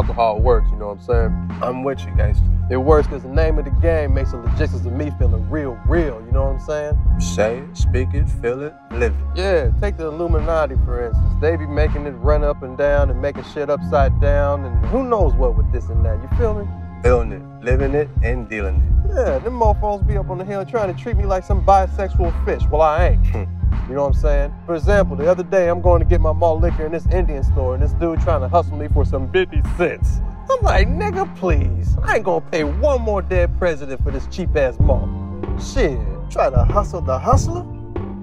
alcohol works, you know what I'm saying? I'm with you, gangster. It works because the name of the game makes the logistics of me feeling real, you know what I'm saying? Say it, speak it, feel it, live it. Yeah, take the Illuminati, for instance. They be making it run up and down and making shit upside down and who knows what with this and that, you feel me? Feeling it, living it, and dealing it. Yeah, them mofos be up on the hill trying to treat me like some bisexual fish. Well, I ain't. You know what I'm saying? For example, the other day, I'm going to get my malt liquor in this Indian store, and this dude trying to hustle me for some 50 cents. I'm like, nigga, please. I ain't gonna pay one more dead president for this cheap-ass malt. Shit, try to hustle the hustler?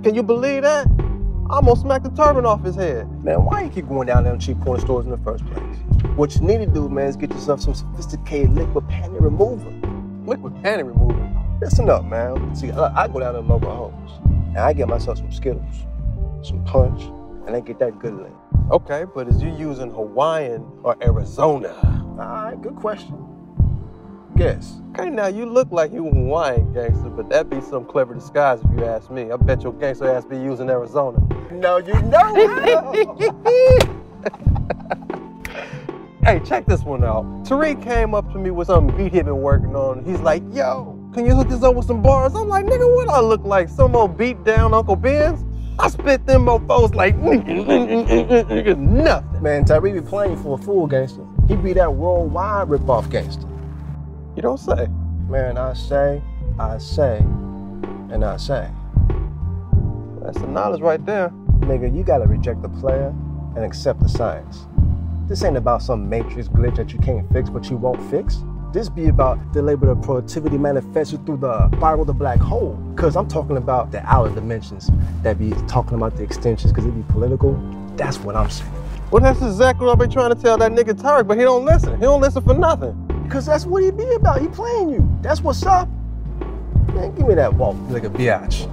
Can you believe that? I almost smacked the turban off his head. Man, why you keep going down there to cheap corner stores in the first place? What you need to do, man, is get yourself some sophisticated liquid panty remover. Liquid panty remover? Listen up, man. See, I go down to mobile homes, and I get myself some Skittles, some Punch, and I get that good lick. Okay, but is you using Hawaiian or Arizona? All right, good question. Guess. Okay, now you look like you Hawaiian gangster, but that'd be some clever disguise if you ask me. I bet your gangster ass be using Arizona. No, you know. Hey, check this one out. Tariq came up to me with some beat he'd been working on. He's like, yo, can you hook this up with some bars? I'm like, nigga, what I look like? Some old beat down Uncle Ben's? I spit them mofos like nigga, nothing. Man, Tyree be playing for a fool, gangster. He be that worldwide rip-off gangster. You don't say. Man, I say, and I say. That's the knowledge right there. Nigga, you gotta reject the player and accept the science. This ain't about some matrix glitch that you can't fix but you won't fix. This be about the labor of productivity manifested through the spiral of the black hole. Cause I'm talking about the outer dimensions that be talking about the extensions cause it be political. That's what I'm saying. Well, that's exactly what I've been trying to tell that nigga Tariq, but he don't listen. He don't listen for nothing. Cause that's what he be about. He playing you. That's what's up. Man, give me that walk, nigga biatch.